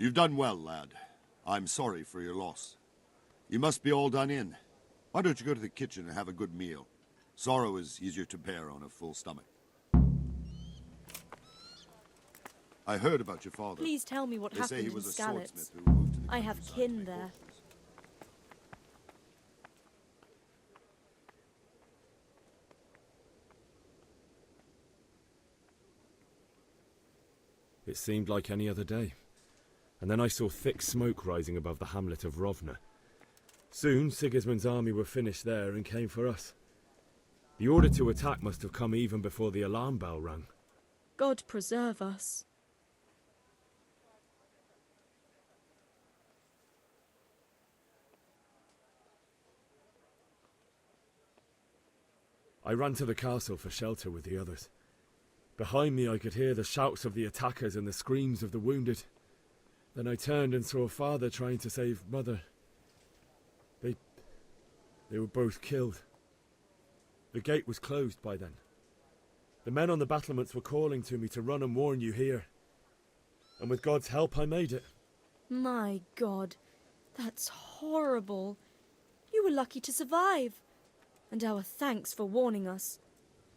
You've done well, lad. I'm sorry for your loss. You must be all done in. Why don't you go to the kitchen and have a good meal? Sorrow is easier to bear on a full stomach. I heard about your father. Please tell me what They say happened he was in a Skalitz. swordsmith who moved to the I have countryside kin to make there. orphans. It seemed like any other day. And then I saw thick smoke rising above the hamlet of Rovna. Soon, Sigismund's army were finished there and came for us. The order to attack must have come even before the alarm bell rang. God preserve us. I ran to the castle for shelter with the others. Behind me I could hear the shouts of the attackers and the screams of the wounded. Then I turned and saw Father trying to save Mother. They were both killed. The gate was closed by then. The men on the battlements were calling to me to run and warn you here. And with God's help I made it. My God, that's horrible. You were lucky to survive. And our thanks for warning us.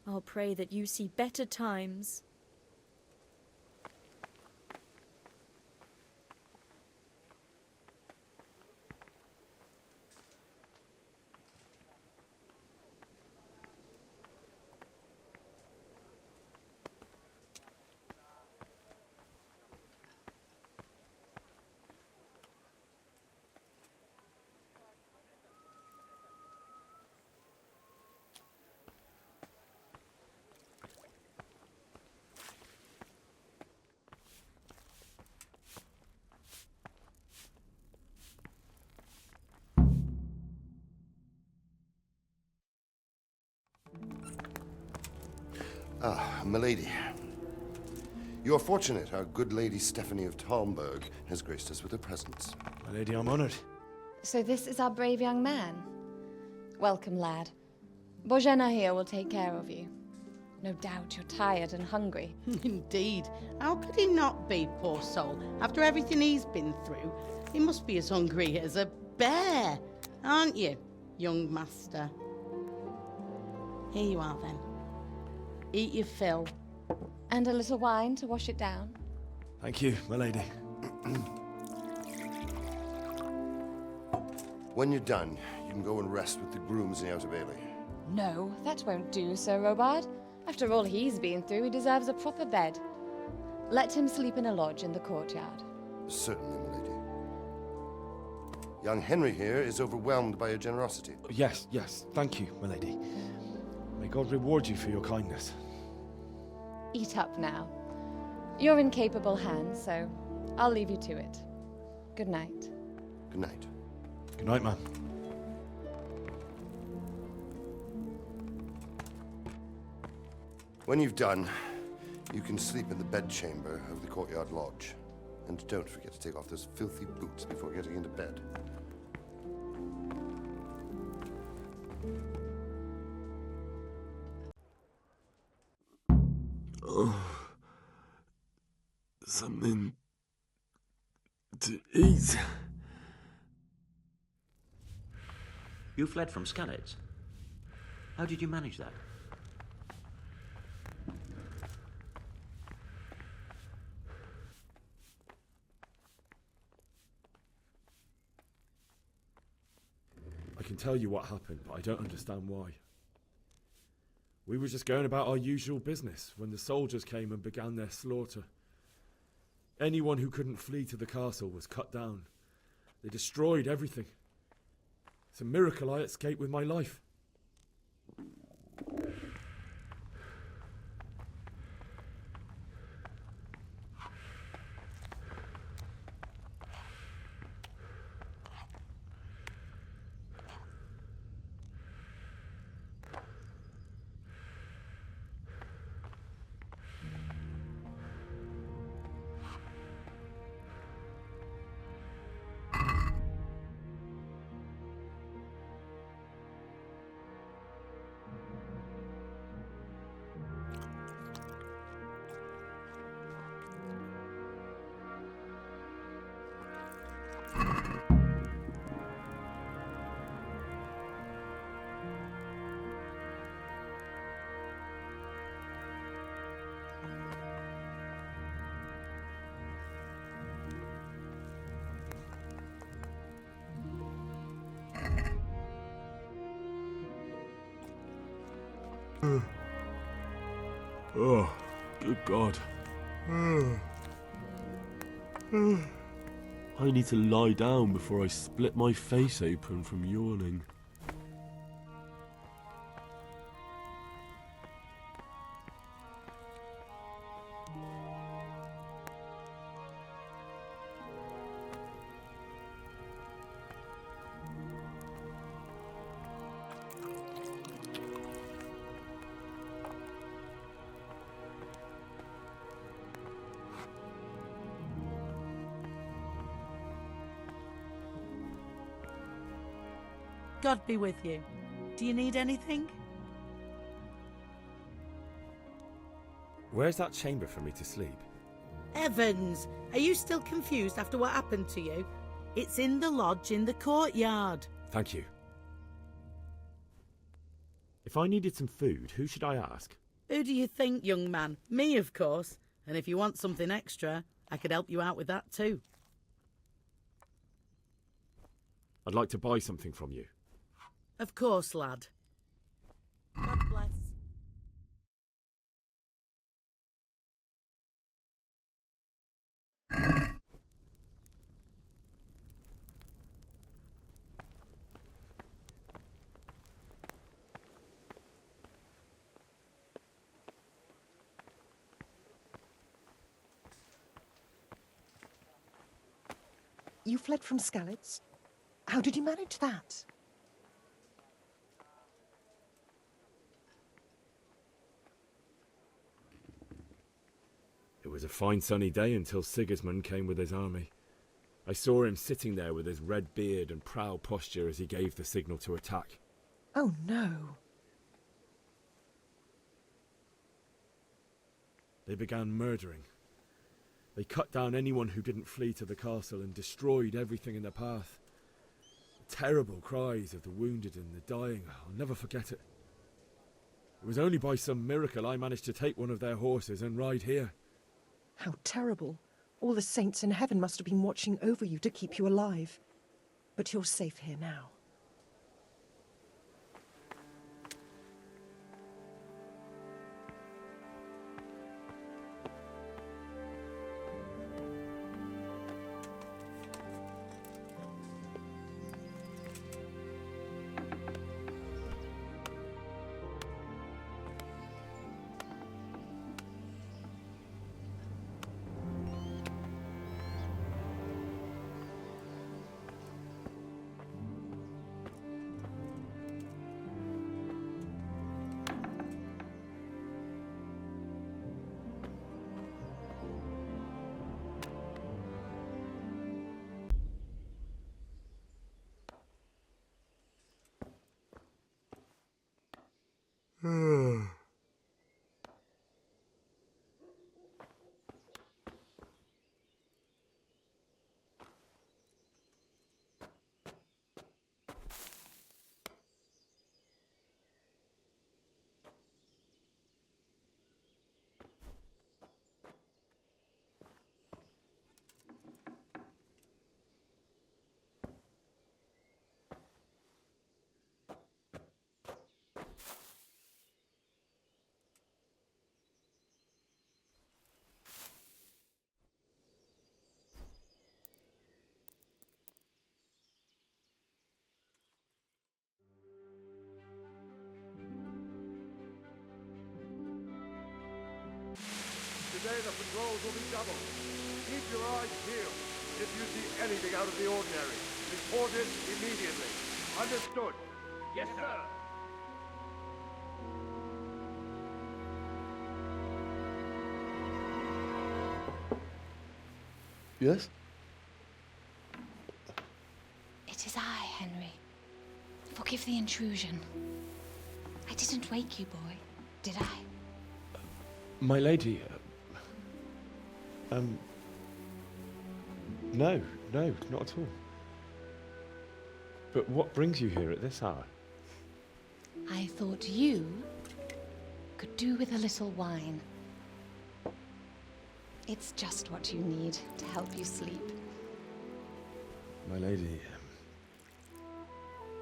I'll pray that you see better times. Ah, milady. You are fortunate our good lady Stephanie of Talmberg has graced us with her presence. My lady, I'm honoured. So this is our brave young man. Welcome, lad. Bozhena here will take care of you. No doubt you're tired and hungry. Indeed. How could he not be, poor soul? After everything he's been through, he must be as hungry as a bear, aren't you, young master? Here you are, then. Eat your fill. And a little wine to wash it down. Thank you, my lady. When you're done, you can go and rest with the grooms in the Outer Bailey. No, that won't do, Sir Robard. After all he's been through, he deserves a proper bed. Let him sleep in a lodge in the courtyard. Certainly, milady. Young Henry here is overwhelmed by your generosity. Yes, thank you, my lady. May God reward you for your kindness. Eat up now. You're in capable hands, so I'll leave you to it. Good night. Good night. Good night, man. When you've done, you can sleep in the bedchamber of the courtyard lodge. And don't forget to take off those filthy boots before getting into bed. Oh, something to eat. You fled from Skalitz. How did you manage that? I can tell you what happened, but I don't understand why. We were just going about our usual business when the soldiers came and began their slaughter. Anyone who couldn't flee to the castle was cut down. They destroyed everything. It's a miracle I escaped with my life. Oh, good God. I need to lie down before I split my face open from yawning. God be with you. Do you need anything? Where's that chamber for me to sleep? Evans, are you still confused after what happened to you? It's in the lodge in the courtyard. Thank you. If I needed some food, who should I ask? Who do you think, young man? Me, of course. And if you want something extra, I could help you out with that too. I'd like to buy something from you. Of course, lad. God bless. You fled from Skalitz? How did you manage that? It was a fine sunny day until Sigismund came with his army. I saw him sitting there with his red beard and proud posture as he gave the signal to attack. Oh no. They began murdering. They cut down anyone who didn't flee to the castle and destroyed everything in their path. The terrible cries of the wounded and the dying, I'll never forget it. It was only by some miracle I managed to take one of their horses and ride here. How terrible. All the saints in heaven must have been watching over you to keep you alive. But you're safe here now. Today the patrols will be doubled. Keep your eyes peeled. If you see anything out of the ordinary, report it immediately. Understood? Yes, sir. Yes? It is I, Henry. Forgive the intrusion. I didn't wake you, boy, did I? My lady, no, not at all. But what brings you here at this hour? I thought you could do with a little wine. It's just what you need to help you sleep. My lady,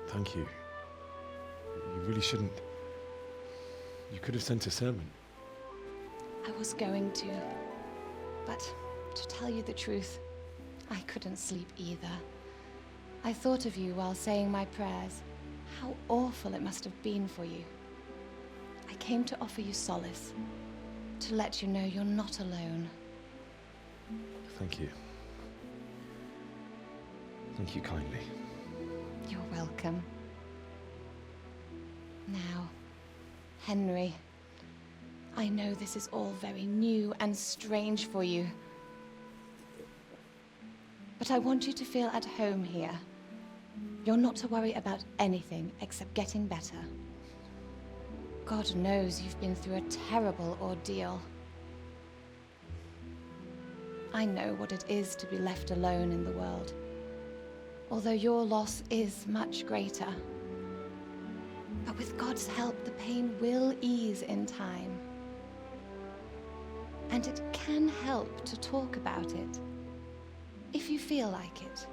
thank you. You really shouldn't. You could have sent a sermon. I was going to. But to tell you the truth, I couldn't sleep either. I thought of you while saying my prayers. How awful it must have been for you. I came to offer you solace, to let you know you're not alone. Thank you. Thank you kindly. You're welcome. Now, Henry, I know this is all very new and strange for you, but I want you to feel at home here. You're not to worry about anything except getting better. God knows you've been through a terrible ordeal. I know what it is to be left alone in the world, although your loss is much greater. But with God's help, the pain will ease in time. And it can help to talk about it, if you feel like it.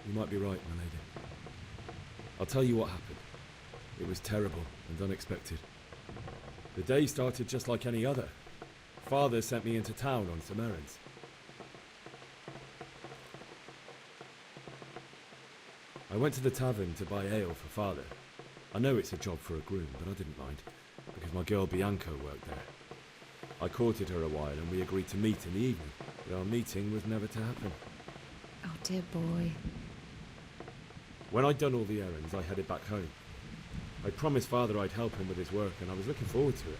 You might be right, my lady. I'll tell you what happened. It was terrible and unexpected. The day started just like any other. Father sent me into town on some errands. I went to the tavern to buy ale for Father. I know it's a job for a groom, but I didn't mind, because my girl Bianca worked there. I courted her a while and we agreed to meet in the evening, but our meeting was never to happen. Oh, dear boy. When I'd done all the errands, I headed back home. I promised Father I'd help him with his work, and I was looking forward to it.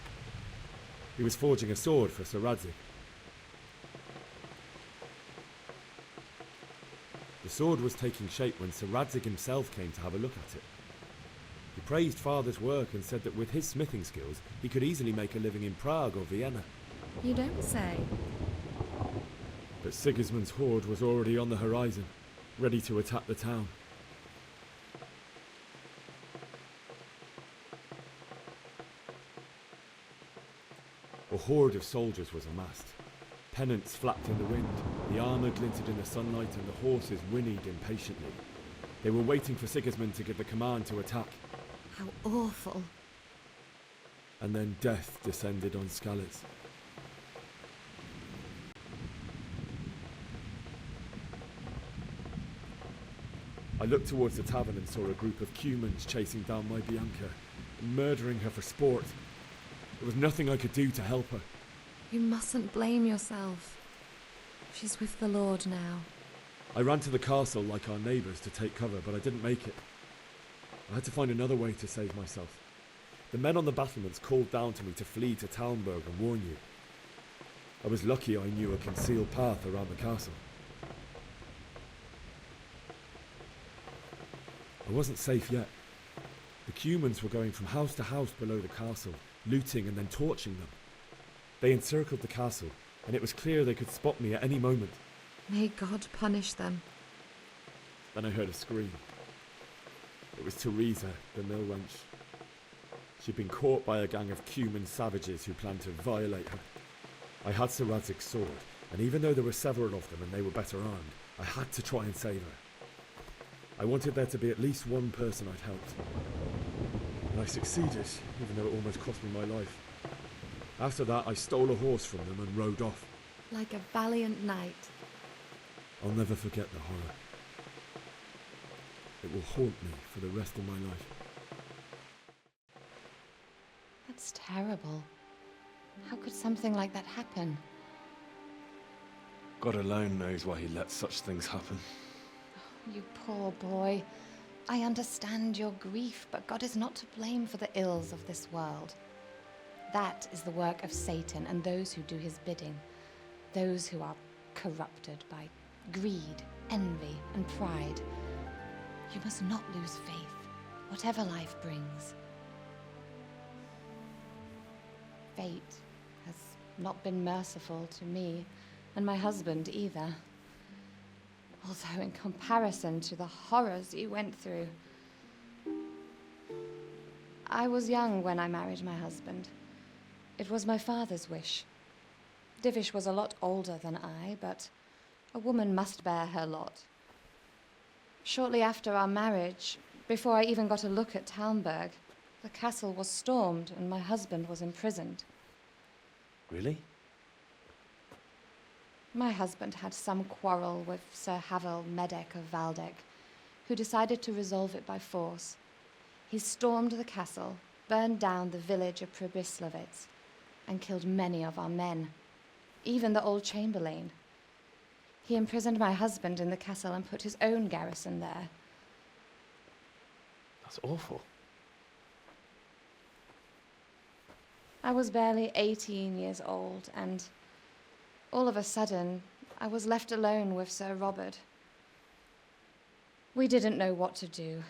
He was forging a sword for Sir Radzig. The sword was taking shape when Sir Radzig himself came to have a look at it. He praised Father's work and said that with his smithing skills, he could easily make a living in Prague or Vienna. You don't say. But Sigismund's horde was already on the horizon, ready to attack the town. A horde of soldiers was amassed. Pennants flapped in the wind, the armour glinted in the sunlight, and the horses whinnied impatiently. They were waiting for Sigismund to give the command to attack. How awful. And then death descended on Skalitz. I looked towards the tavern and saw a group of Cumans chasing down my Bianca, murdering her for sport. There was nothing I could do to help her. You mustn't blame yourself. She's with the Lord now. I ran to the castle like our neighbours to take cover, but I didn't make it. I had to find another way to save myself. The men on the battlements called down to me to flee to Talmberg and warn you. I was lucky I knew a concealed path around the castle. I wasn't safe yet. The Cumans were going from house to house below the castle, looting and then torching them. They encircled the castle, and it was clear they could spot me at any moment. May God punish them. Then I heard a scream. It was Teresa, the mill wench. She'd been caught by a gang of Cuman savages who planned to violate her. I had Sir Radzig's sword, and even though there were several of them and they were better armed, I had to try and save her. I wanted there to be at least one person I'd helped. And I succeeded, even though it almost cost me my life. After that, I stole a horse from them and rode off. Like a valiant knight. I'll never forget the horror. It will haunt me for the rest of my life. That's terrible. How could something like that happen? God alone knows why he lets such things happen. You poor boy. I understand your grief, but God is not to blame for the ills of this world. That is the work of Satan and those who do his bidding. Those who are corrupted by greed, envy, and pride. You must not lose faith, whatever life brings. Fate has not been merciful to me, and my husband either. Although in comparison to the horrors you went through. I was young when I married my husband. It was my father's wish. Divish was a lot older than I, but A woman must bear her lot. Shortly after our marriage, before I even got a look at Talmberg, the castle was stormed and my husband was imprisoned. Really? My husband had some quarrel with Sir Havel Medek of Valdek, who decided to resolve it by force. He stormed the castle, burned down the village of Pribyslavitz, and killed many of our men, even the old chamberlain. He imprisoned my husband in the castle and put his own garrison there. That's awful. I was barely 18 years old, and all of a sudden, I was left alone with Sir Robert. We didn't know what to do.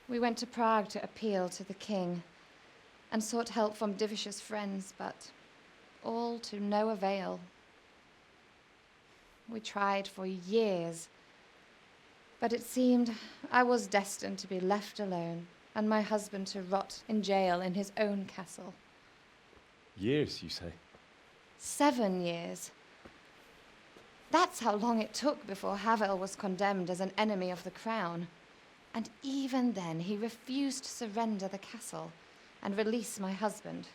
We went to Prague to appeal to the king and sought help from Divish's friends, but all to no avail. We tried for years, but it seemed I was destined to be left alone and my husband to rot in jail in his own castle. Years, you say? 7 years. That's how long it took before Havel was condemned as an enemy of the crown. And even then, he refused to surrender the castle and release my husband.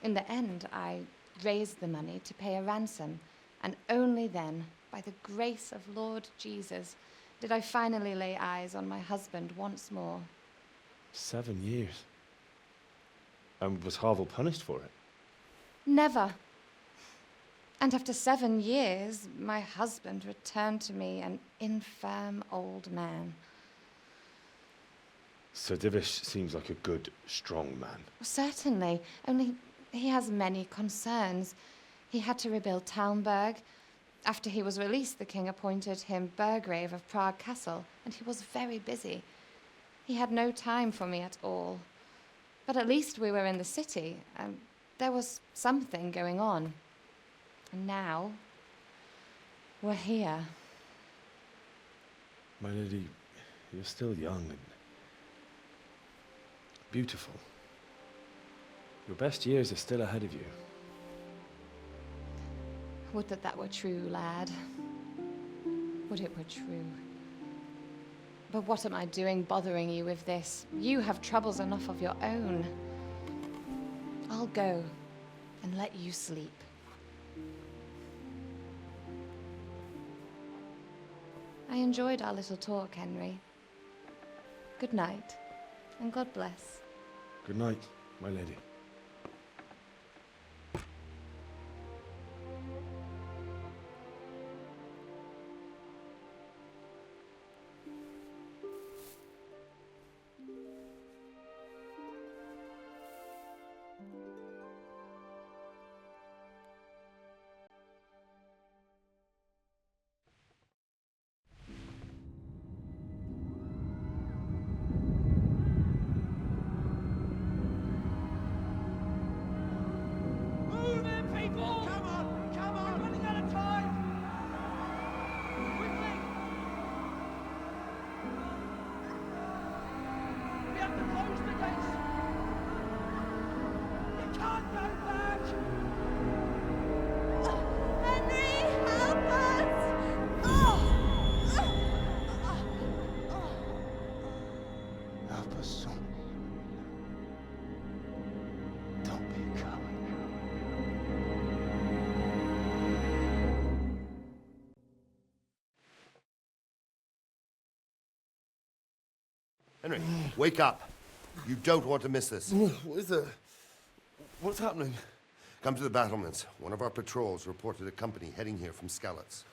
In the end, I raised the money to pay a ransom, and only then, by the grace of Lord Jesus, did I finally lay eyes on my husband once more. 7 years. And was Havel punished for it? Never. And after 7 years, my husband returned to me an infirm old man. Sir Divish seems like a good, strong man. Certainly, only he has many concerns. He had to rebuild Talmberg. After he was released, the king appointed him Burgrave of Prague Castle, and he was very busy. He had no time for me at all. But at least we were in the city, and there was something going on. And now, we're here. My lady, you're still young and beautiful. Your best years are still ahead of you. Would that that were true, lad. Would it were true. But what am I doing bothering you with this? You have troubles enough of your own. I'll go and let you sleep. I enjoyed our little talk, Henry. Good night, and God bless. Good night, my lady. Henry, wake up. You don't want to miss this. What is it? What's happening? Come to the battlements. One of our patrols reported a company heading here from Skalitz.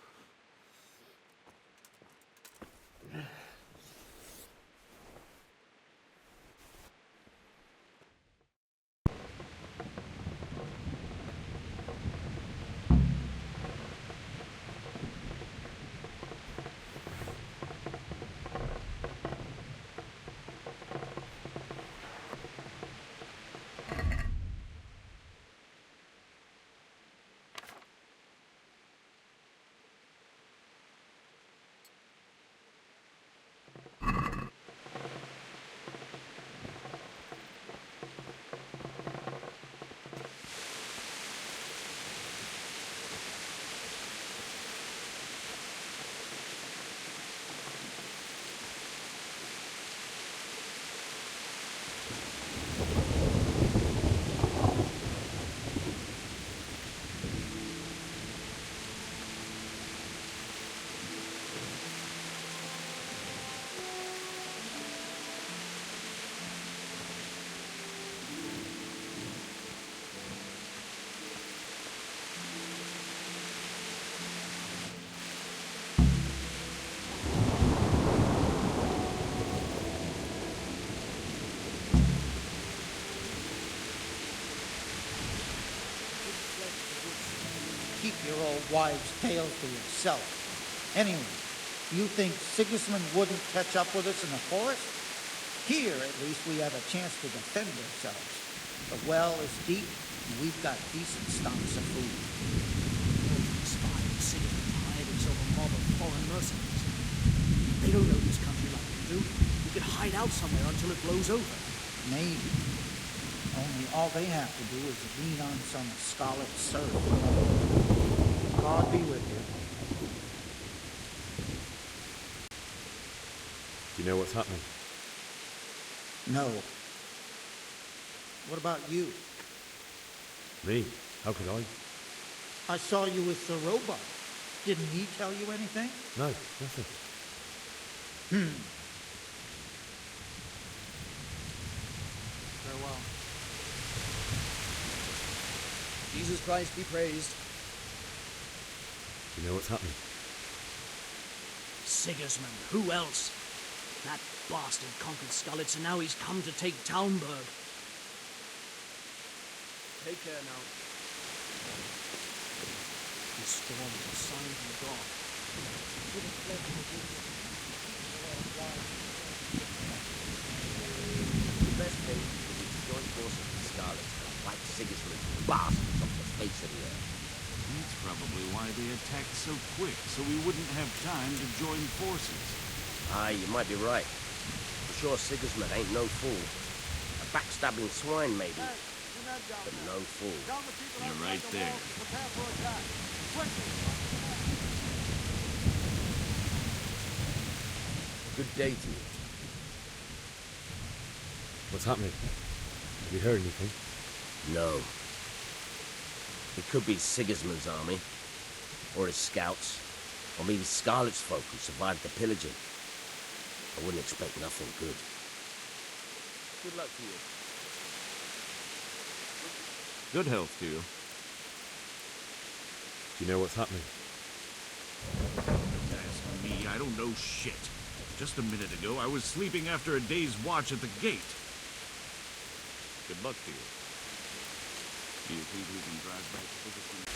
keep your old wives' tales to yourself. Anyway, you think Sigismund wouldn't catch up with us in the forest? Here, at least, we have a chance to defend ourselves. The well is deep, and we've got decent stocks of food. Spies, Sigismund hired himself a mob of foreign mercenaries. They don't know this country like we do. We could hide out somewhere until it blows over. Maybe. Only all they have to do is lean on some scarlet serf. God be with you. Do you know what's happening? No. What about you? Me? How could I? I saw you with the robot. Didn't he tell you anything? No, nothing. Farewell. Jesus Christ be praised. Do you know what's happening? Sigismund, who else? That bastard conquered Skalitz, and now he's come to take Talmberg. Take care now. This storm is a sign from God. The best thing is to join forces with Skalitz and wipe Sigismund's bastards off the face of the earth. That's probably why they attacked so quick, so we wouldn't have time to join forces. Aye, you might be right. I'm sure Sigismund ain't no fool. A backstabbing swine, maybe. But no fool. You're right there. Good day to you. What's happening? Have you heard anything? No. It could be Sigismund's army, or his scouts, or maybe Scarlet's folk who survived the pillaging. I wouldn't expect nothing good. Good luck to you. Good health to you. Do you know what's happening? Ask me, I don't know shit. Just a minute ago, I was sleeping after a day's watch at the gate. Good luck to you. Do you think we can drive back to Sigismund?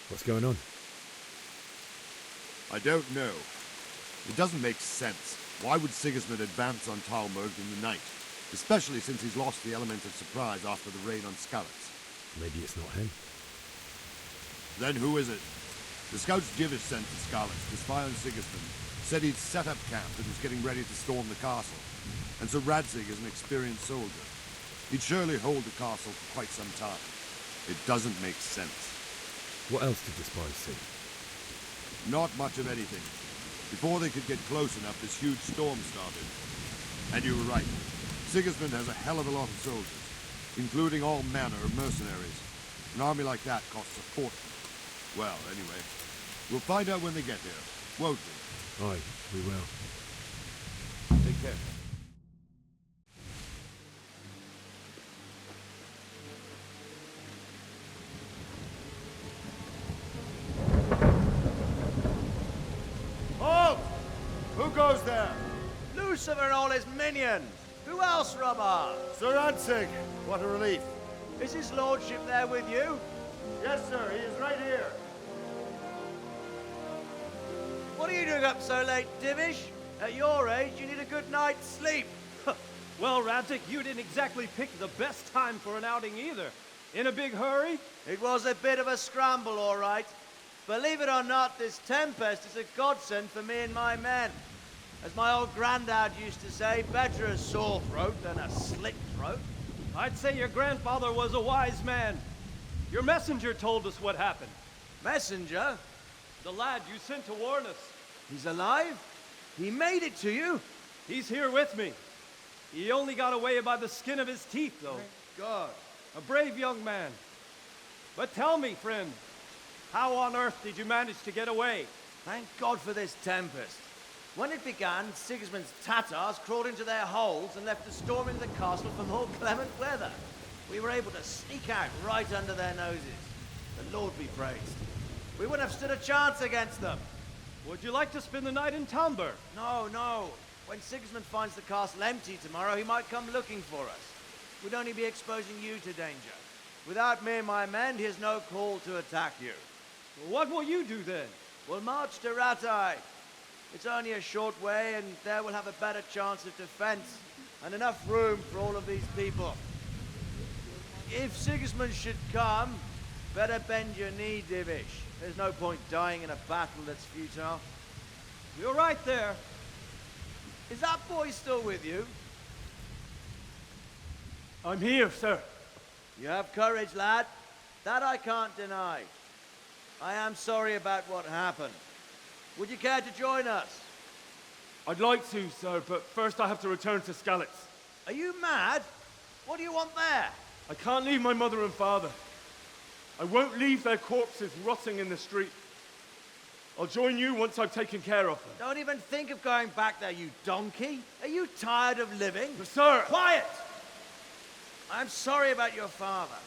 What's going on? I don't know. It doesn't make sense. Why would Sigismund advance on Talmberg in the night? Especially since he's lost the element of surprise after the raid on Skalitz. Maybe it's not him. Then who is it? The scouts Jivish sent to Skalitz to spy on Sigismund said he'd set up camp and was getting ready to storm the castle. And so Radzig is an experienced soldier. He'd surely hold the castle for quite some time. It doesn't make sense. What else did the spies see? Not much of anything. Before they could get close enough, this huge storm started. And you were right. Sigismund has a hell of a lot of soldiers, including all manner of mercenaries. An army like that costs a fortune. Well, anyway, we'll find out when they get here, won't we? Aye, we will. Take care. Halt! Who goes there? Lucifer and all his minions! Who else, Rubber? Sir Radzig, what a relief. Is his lordship there with you? Yes, sir, he is right here. What are you doing up so late, Divish? At your age, you need a good night's sleep. Well, Radzig, you didn't exactly pick the best time for an outing either. In a big hurry? It was a bit of a scramble, all right. Believe it or not, this tempest is a godsend for me and my men. As my old granddad used to say, better a sore throat than a slit throat. I'd say your grandfather was a wise man. Your messenger told us what happened. Messenger? The lad you sent to warn us. He's alive? He made it to you? He's here with me. He only got away by the skin of his teeth, though. Thank God. A brave young man. But tell me, friend, how on earth did you manage to get away? Thank God for this tempest. When it began, Sigismund's Tatars crawled into their holes and left us storming the castle for more clement weather. We were able to sneak out right under their noses. The Lord be praised. We wouldn't have stood a chance against them. Would you like to spend the night in Talmberg? No, no. When Sigismund finds the castle empty tomorrow, he might come looking for us. We'd only be exposing you to danger. Without me and my men, he has no call to attack you. What will you do then? We'll march to Ratai. It's only a short way, and there we'll have a better chance of defense and enough room for all of these people. If Sigismund should come, better bend your knee, Divish. There's no point dying in a battle that's futile. You're right there. Is that boy still with you? I'm here, sir. You have courage, lad. That I can't deny. I am sorry about what happened. Would you care to join us? I'd like to, sir, but first I have to return to Skalitz. Are you mad? What do you want there? I can't leave my mother and father. I won't leave their corpses rotting in the street. I'll join you once I've taken care of them. Don't even think of going back there, you donkey. Are you tired of living? But sir! Quiet! I'm sorry about your father,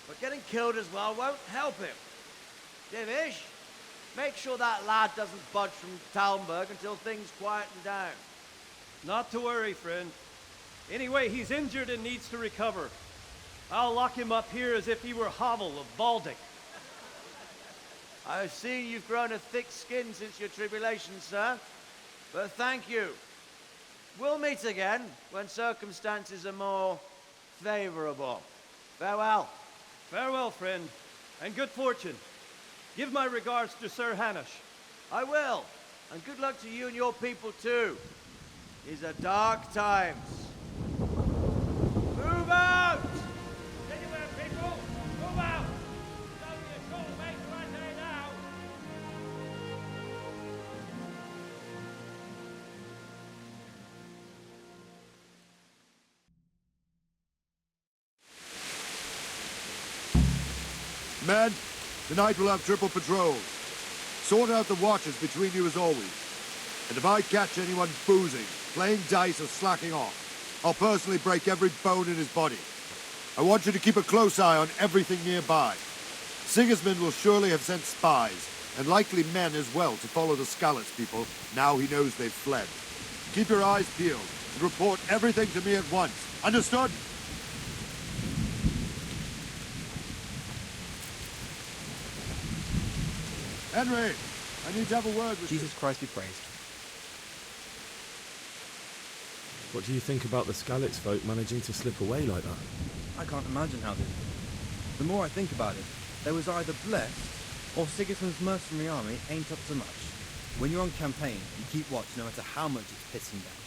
but getting killed as well won't help him. Divish, make sure that lad doesn't budge from Talmberg until things quieten down. Not to worry, friend. Anyway, he's injured and needs to recover. I'll lock him up here as if he were Havel of Baldic. I've seen you've grown a thick skin since your tribulation, sir. But thank you. We'll meet again when circumstances are more favorable. Farewell. Farewell, friend, and good fortune. Give my regards to Sir Hanush. I will. And good luck to you and your people, too. These are dark times. Move out! Anywhere, people! Move out! It's only a short way to Ratai now. Men, tonight we'll have triple patrols. Sort out the watches between you as always. And if I catch anyone boozing, playing dice or slacking off, I'll personally break every bone in his body. I want you to keep a close eye on everything nearby. Sigismund will surely have sent spies, and likely men as well, to follow the Skalitz people now he knows they've fled. Keep your eyes peeled and report everything to me at once. Understood? Henry, I need to have a word with Jesus Christ be praised. What do you think about the Skalitz folk managing to slip away like that? I can't imagine how they did. The more I think about it, they was either blessed, or Sigismund's mercenary army ain't up to much. When you're on campaign, you keep watch no matter how much it's pissing down.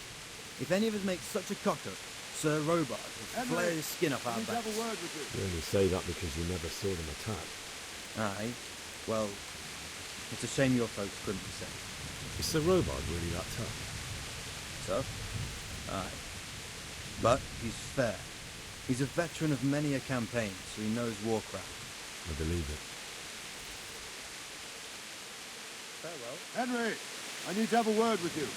If any of us make such a cock-up, Sir Robard will flare his skin up our backs. You only say that because you never saw them attack. Aye, well, it's a shame your folks couldn't be saved. Is Sir Robard really that tough? Tough? Aye. But he's fair. He's a veteran of many a campaign, so he knows warcraft. I believe it. Farewell. Henry, I need to have a word with you.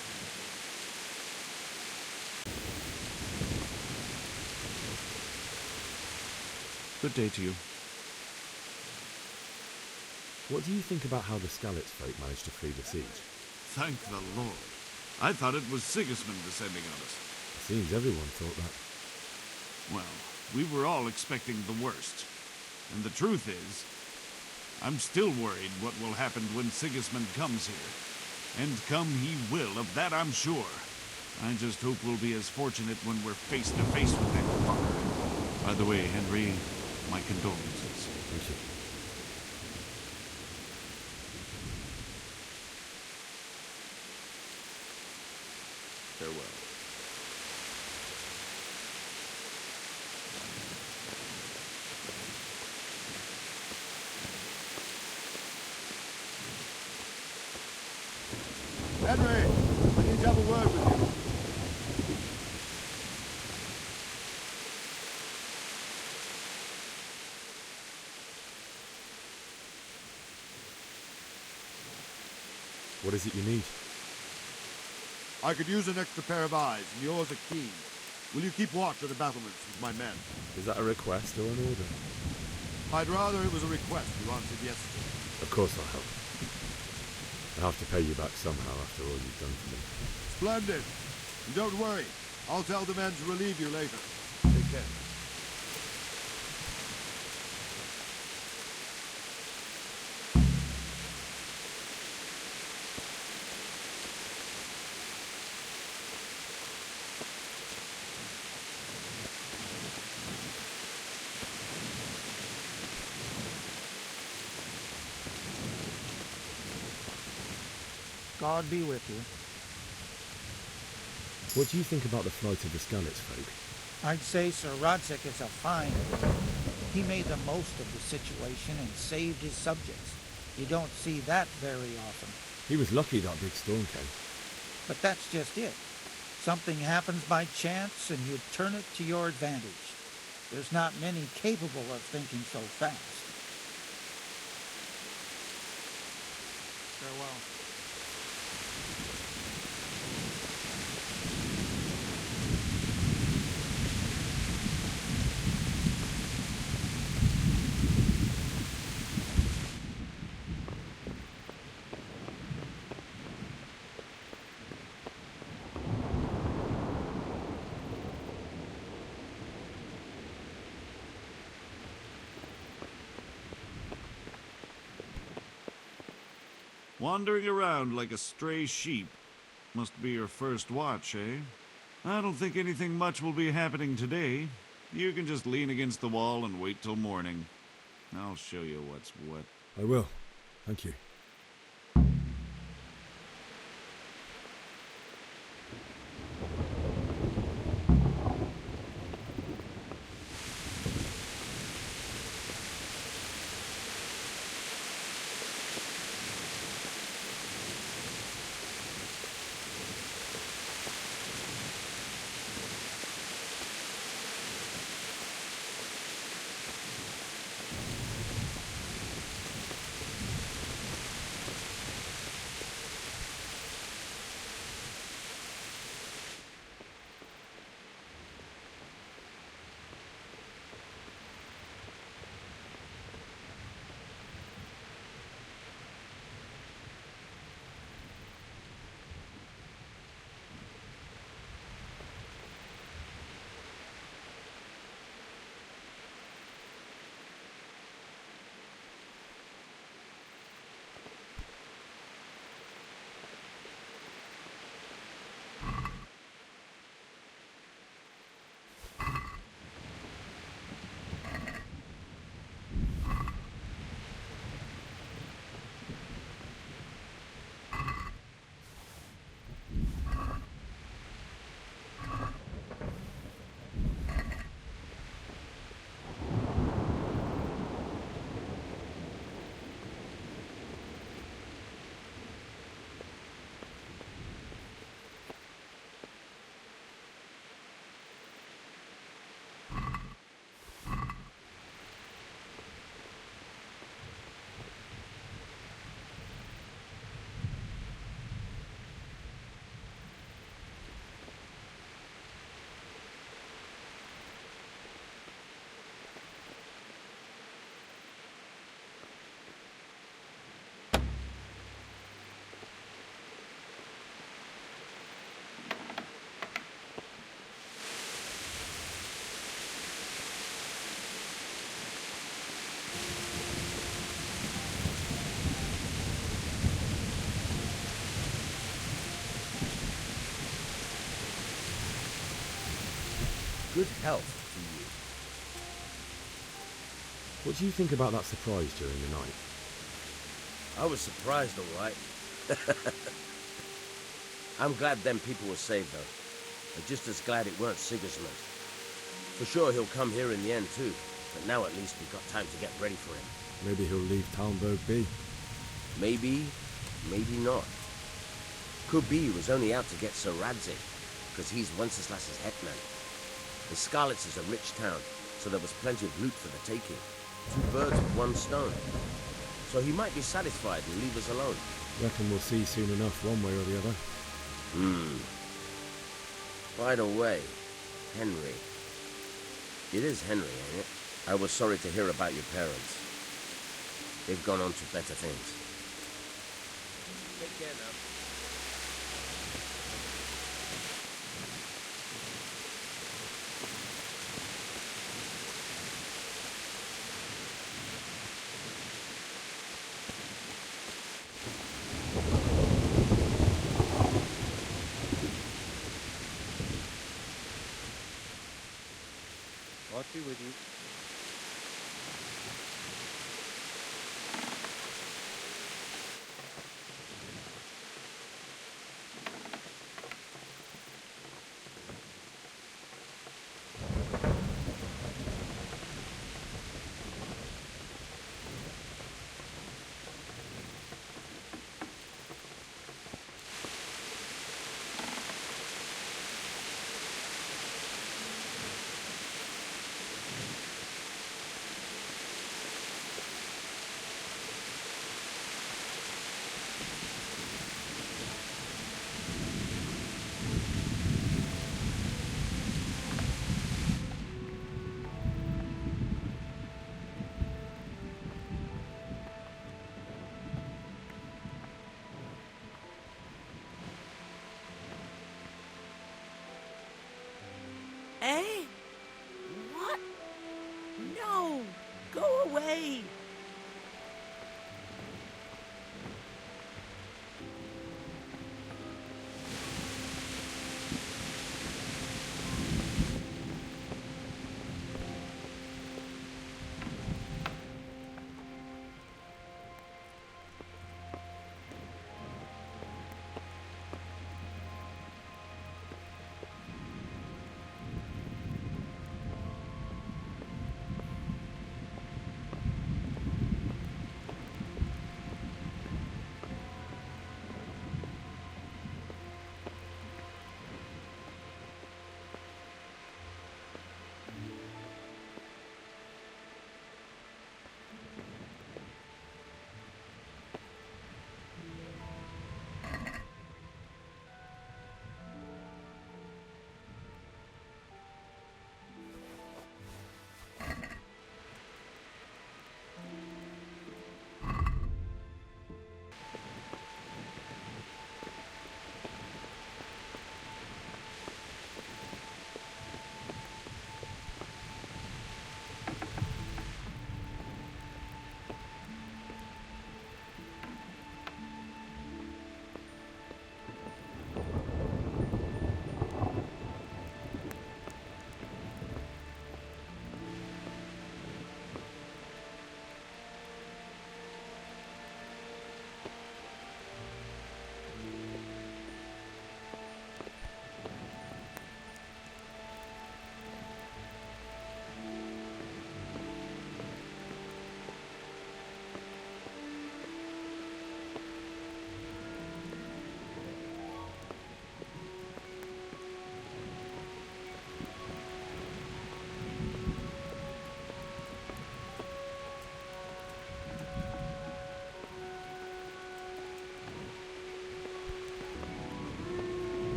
Good day to you. What do you think about how the Skalitz folk managed to flee the siege? Thank the Lord. I thought it was Sigismund descending on us. It seems everyone thought that. Well, we were all expecting the worst. And the truth is, I'm still worried what will happen when Sigismund comes here. And come he will, of that I'm sure. I just hope we'll be as fortunate when we're face to face with that fucker. By the way, Henry, my condolences. Thank you. Farewell. Henry, I need to have a word with you. What is it you need? I could use an extra pair of eyes, and yours are keen. Will you keep watch at the battlements with my men? Is that a request or an order? I'd rather it was a request you answered yes to. Of course I'll help. I have to pay you back somehow after all you've done for me. Splendid. And don't worry. I'll tell the men to relieve you later. Take care. God be with you. What do you think about the flight of the Skalitz folk? I'd say Sir Rodzik is a fine. He made the most of the situation and saved his subjects. You don't see that very often. He was lucky that big storm came. But that's just it. Something happens by chance and you turn it to your advantage. There's not many capable of thinking so fast. Farewell. Wandering around like a stray sheep. Must be your first watch, eh? I don't think anything much will be happening today. You can just lean against the wall and wait till morning. I'll show you what's what. I will. Thank you. Good health to you. What do you think about that surprise during the night? I was surprised, all right. I'm glad them people were saved, though. I'm just as glad it weren't Sigismund. For sure he'll come here in the end, too. But now at least we've got time to get ready for him. Maybe he'll leave Talmberg be. Maybe, maybe not. Could be he was only out to get Sir Radzig, because he's Wenceslas's hetman. And Scarlet's is a rich town, so there was plenty of loot for the taking. 2 birds with 1 stone. So he might be satisfied and leave us alone. Reckon we'll see soon enough, one way or the other. By the way, Henry. It is Henry, ain't it? I was sorry to hear about your parents. They've gone on to better things. Take care now. God be with you.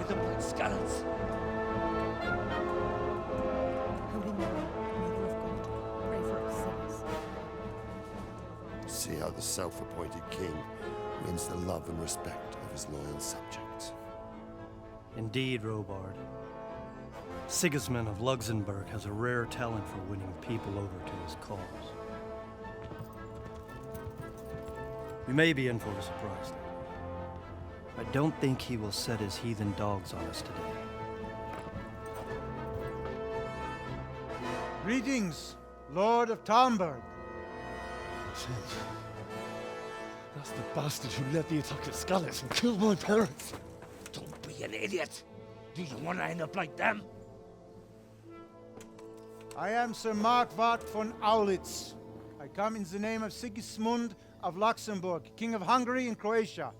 with the blood skulls. Holy Mary, Mother of God, pray for us sinners. See how the self-appointed king wins the love and respect of his loyal subjects. Indeed, Robard. Sigismund of Luxembourg has a rare talent for winning people over to his cause. We may be in for a surprise, though. I don't think he will set his heathen dogs on us today. Greetings, Lord of Talmberg. That's the bastard who led the attack at Scarlet and killed my parents. Don't be an idiot. Do you want to end up like them? I am Sir Markwart von Aulitz. I come in the name of Sigismund of Luxembourg, King of Hungary and Croatia,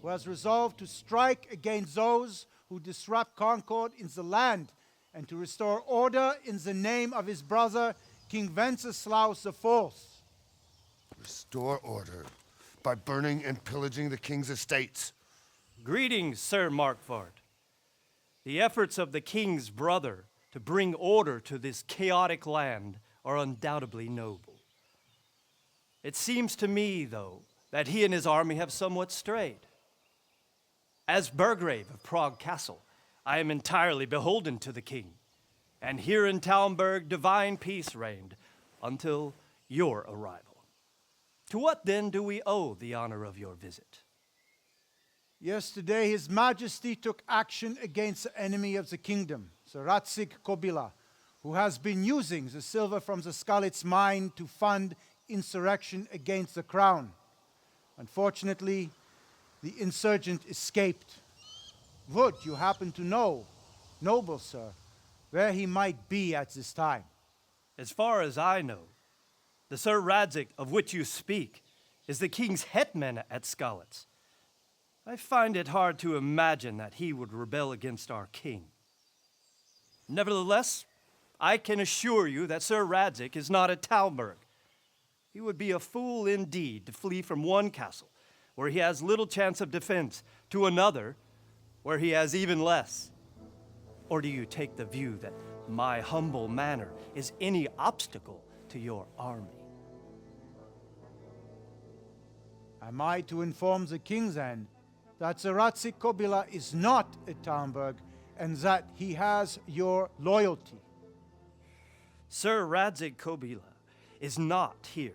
who has resolved to strike against those who disrupt concord in the land and to restore order in the name of his brother, King Wenceslaus IV. Restore order by burning and pillaging the king's estates. Greetings, Sir Markwart. The efforts of the king's brother to bring order to this chaotic land are undoubtedly noble. It seems to me, though, that he and his army have somewhat strayed. As Burgrave of Prague Castle, I am entirely beholden to the king, and here in Talmberg divine peace reigned until your arrival. To what then do we owe the honor of your visit? Yesterday, His Majesty took action against the enemy of the kingdom, Sir Radzig Kobyla, who has been using the silver from the Skalitz mine to fund insurrection against the crown. Unfortunately, the insurgent escaped. Would you happen to know, noble sir, where he might be at this time? As far as I know, the Sir Radzig of which you speak is the king's hetman at Skalitz. I find it hard to imagine that he would rebel against our king. Nevertheless, I can assure you that Sir Radzig is not at Talmberg. He would be a fool indeed to flee from one castle, where he has little chance of defense, to another, where he has even less. Or do you take the view that my humble manner is any obstacle to your army? Am I to inform the king then that Sir Radzig Kobyla is not at Talmberg and that he has your loyalty? Sir Radzig Kobyla is not here,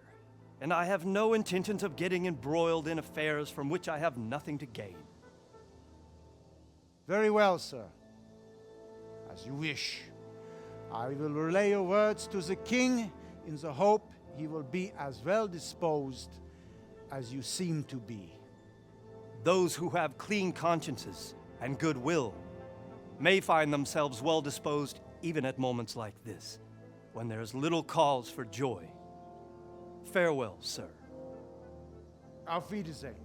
and I have no intentions of getting embroiled in affairs from which I have nothing to gain. Very well, sir. As you wish. I will relay your words to the king in the hope he will be as well disposed as you seem to be. Those who have clean consciences and goodwill may find themselves well disposed even at moments like this, when there is little cause for joy. Farewell, sir. Auf Wiedersehen.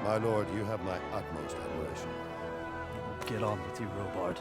My lord, you have my utmost admiration. Get on with you, Robard.